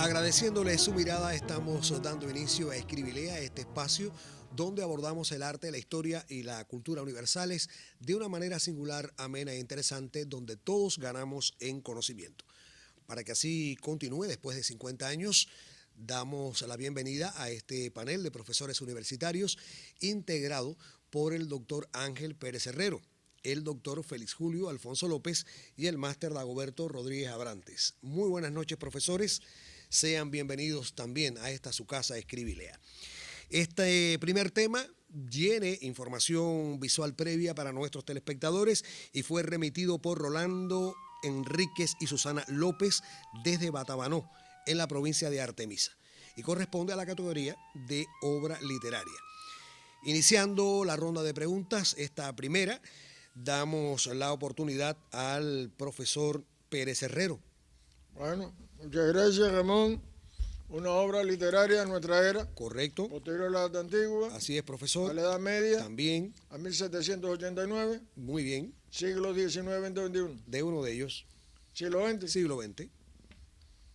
Agradeciéndole su mirada, estamos dando inicio a Escribilea, este espacio donde abordamos el arte, la historia y la cultura universales de una manera singular, amena e interesante, donde todos ganamos en conocimiento. Para que así continúe después de 50 años, damos la bienvenida a este panel de profesores universitarios integrado por el doctor Ángel Pérez Herrero, el doctor Félix Julio Alfonso López y el máster Dagoberto Rodríguez Abrantes. Muy buenas noches, profesores. Sean bienvenidos también a esta su casa Escribilea. Este primer tema tiene información visual previa para nuestros telespectadores y fue remitido por Rolando Enríquez y Susana López desde Batabanó, en la provincia de Artemisa, y corresponde a la categoría de obra literaria. Iniciando la ronda de preguntas, esta primera, damos la oportunidad al profesor Pérez Herrero. Bueno, muchas gracias, Ramón. Una obra literaria de nuestra era. Correcto. Posterior a la Edad Antigua. Así es, profesor. A la Edad Media. También. A 1789. Muy bien. Siglo XIX, XX, XXI. De uno de ellos. Siglo XX. Siglo XX.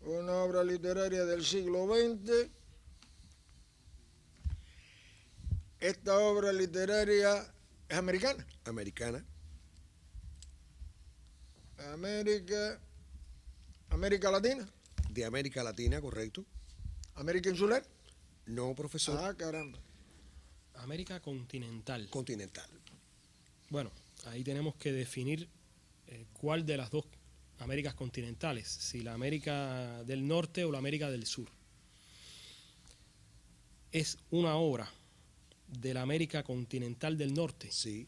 Una obra literaria del siglo XX. Esta obra literaria es americana. Americana. América Latina. De América Latina, correcto. América Insular. No, profesor. Ah, caramba. América continental. Continental. Bueno, ahí tenemos que definir cuál de las dos Américas continentales, si la América del Norte o la América del Sur. Es una obra de la América continental del Norte. Sí.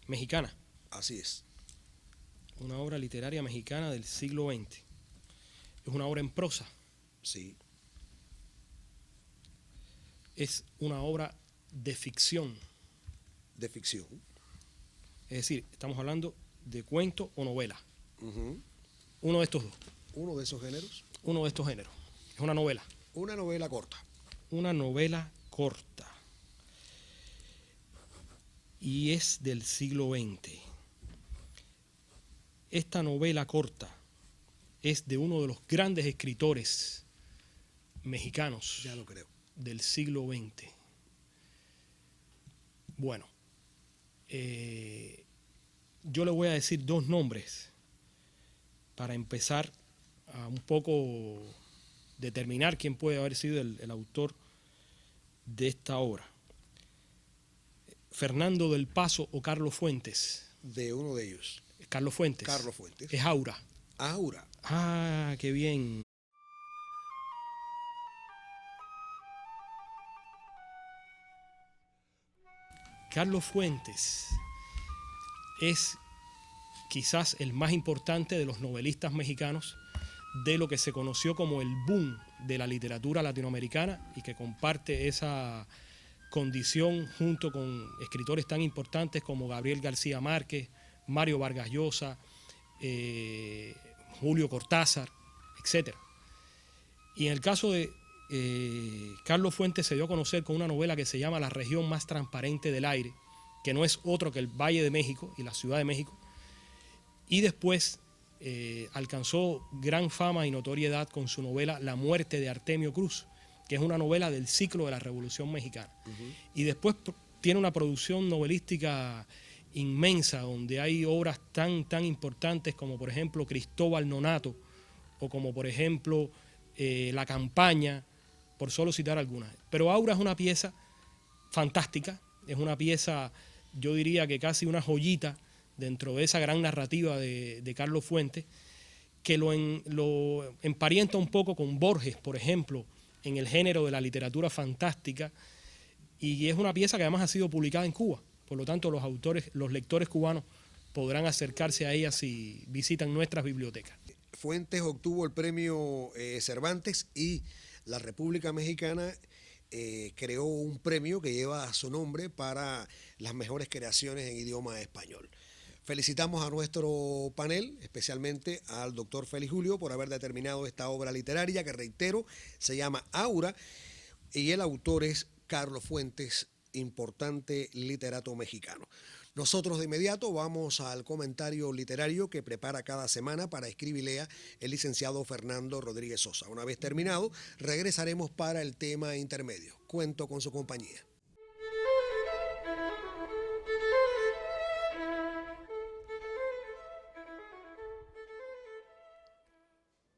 Mexicana. Así es. Una obra literaria mexicana del siglo XX. Es una obra en prosa. Sí. Es una obra de ficción. De ficción. Es decir, estamos hablando de cuento o novela. Uh-huh. Uno de estos dos. Uno de esos géneros. Uno de estos géneros. Es una novela. Una novela corta. Una novela corta. Y es del siglo XX. Esta novela corta es de uno de los grandes escritores mexicanos. Ya lo creo. Del siglo XX. Bueno, yo le voy a decir dos nombres para empezar a un poco determinar quién puede haber sido el autor de esta obra. Fernando del Paso o Carlos Fuentes. De uno de ellos. Carlos Fuentes. Carlos Fuentes. Es Aura. Aura. Ah, qué bien. Carlos Fuentes es quizás el más importante de los novelistas mexicanos de lo que se conoció como el boom de la literatura latinoamericana y que comparte esa condición junto con escritores tan importantes como Gabriel García Márquez, Mario Vargas Llosa, Julio Cortázar, etc. Y en el caso de Carlos Fuentes se dio a conocer con una novela que se llama La región más transparente del aire, que no es otro que el Valle de México y la Ciudad de México, y después alcanzó gran fama y notoriedad con su novela La muerte de Artemio Cruz, que es una novela del ciclo de la Revolución Mexicana. Uh-huh. Y después tiene una producción novelística inmensa, donde hay obras tan importantes como por ejemplo Cristóbal Nonato, o como por ejemplo La campaña, por solo citar algunas. Pero Aura es una pieza fantástica, es una pieza, yo diría que casi una joyita dentro de esa gran narrativa de Carlos Fuentes, que lo emparenta un poco con Borges, por ejemplo, en el género de la literatura fantástica, y es una pieza que además ha sido publicada en Cuba. Por lo tanto, los lectores cubanos podrán acercarse a ella si visitan nuestras bibliotecas. Fuentes obtuvo el premio Cervantes y la República Mexicana creó un premio que lleva su nombre para las mejores creaciones en idioma español. Felicitamos a nuestro panel, especialmente al doctor Félix Julio, por haber determinado esta obra literaria que, reitero, se llama Aura, y el autor es Carlos Fuentes, importante literato mexicano. Nosotros de inmediato vamos al comentario literario que prepara cada semana para Escribilea el licenciado Fernando Rodríguez Sosa. Una vez terminado, regresaremos para el tema intermedio. Cuento con su compañía.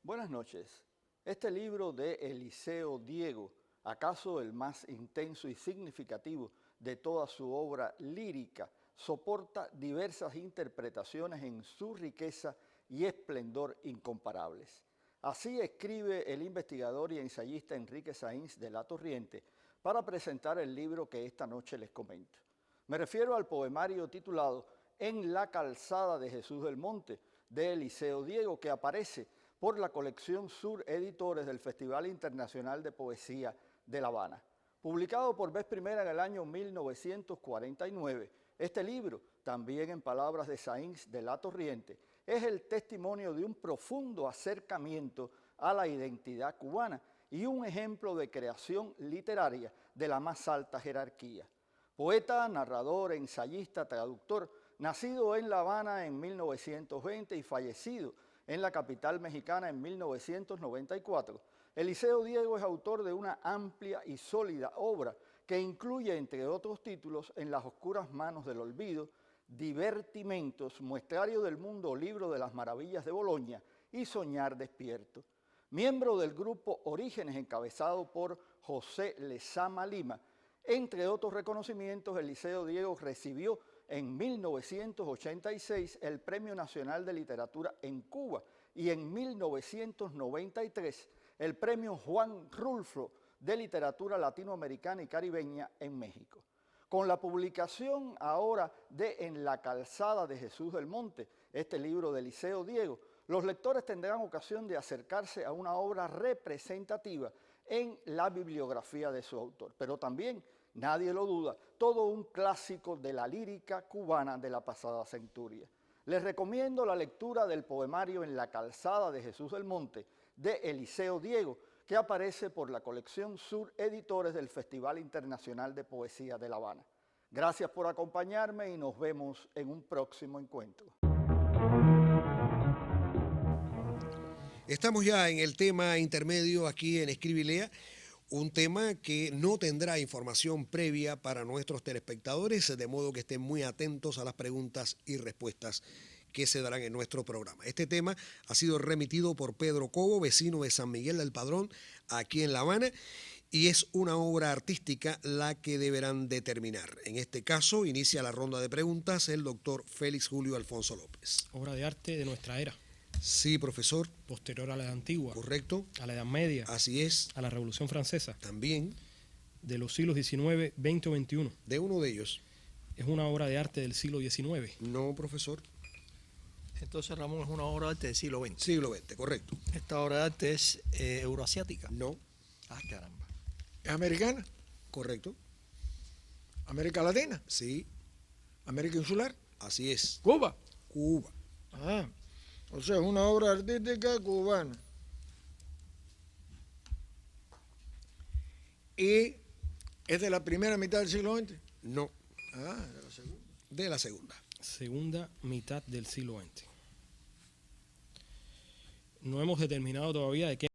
Buenas noches. Este libro de Eliseo Diego, acaso el más intenso y significativo de toda su obra lírica, soporta diversas interpretaciones en su riqueza y esplendor incomparables. Así escribe el investigador y ensayista Enrique Sáenz de la Torriente para presentar el libro que esta noche les comento. Me refiero al poemario titulado En la calzada de Jesús del Monte, de Eliseo Diego, que aparece por la colección Sur Editores del Festival Internacional de Poesía de La Habana. Publicado por vez primera en el año 1949, este libro, también en palabras de Sáenz de la Torriente, es el testimonio de un profundo acercamiento a la identidad cubana y un ejemplo de creación literaria de la más alta jerarquía. Poeta, narrador, ensayista, traductor, nacido en La Habana en 1920 y fallecido en la capital mexicana en 1994, Eliseo Diego es autor de una amplia y sólida obra que incluye, entre otros títulos, En las oscuras manos del olvido, Divertimentos, Muestrario del Mundo, Libro de las Maravillas de Boloña y Soñar Despierto. Miembro del grupo Orígenes, encabezado por José Lezama Lima. Entre otros reconocimientos, Eliseo Diego recibió en 1986 el Premio Nacional de Literatura en Cuba y en 1993 el Premio Juan Rulfo de Literatura Latinoamericana y Caribeña en México. Con la publicación ahora de En la calzada de Jesús del Monte, este libro de Eliseo Diego, los lectores tendrán ocasión de acercarse a una obra representativa en la bibliografía de su autor, pero también, nadie lo duda, todo un clásico de la lírica cubana de la pasada centuria. Les recomiendo la lectura del poemario En la calzada de Jesús del Monte, de Eliseo Diego, que aparece por la colección Sur Editores del Festival Internacional de Poesía de La Habana. Gracias por acompañarme y nos vemos en un próximo encuentro. Estamos ya en el tema intermedio aquí en Escribilea, un tema que no tendrá información previa para nuestros telespectadores, de modo que estén muy atentos a las preguntas y respuestas que se darán en nuestro programa. Este tema ha sido remitido por Pedro Cobo, vecino de San Miguel del Padrón, aquí en La Habana, y es una obra artística la que deberán determinar. En este caso, inicia la ronda de preguntas el doctor Félix Julio Alfonso López. Obra de arte de nuestra era. Sí, profesor. Posterior a la edad antigua. Correcto. A la Edad Media. Así es. A la Revolución Francesa. También. De los siglos XIX, XX o XXI. De uno de ellos. Es una obra de arte del siglo XIX. No, profesor. Entonces, Ramón, es una obra de arte del siglo XX. Siglo XX, correcto. ¿Esta obra de arte es euroasiática? No. Ah, caramba. ¿Es americana? Correcto. ¿América Latina? Sí. ¿América Insular? Así es. ¿Cuba? Cuba. Ah, o sea, es una obra artística cubana. ¿Y es de la primera mitad del siglo XX? No. Ah, de la segunda. De la segunda. Segunda mitad del siglo XX. No hemos determinado todavía de qué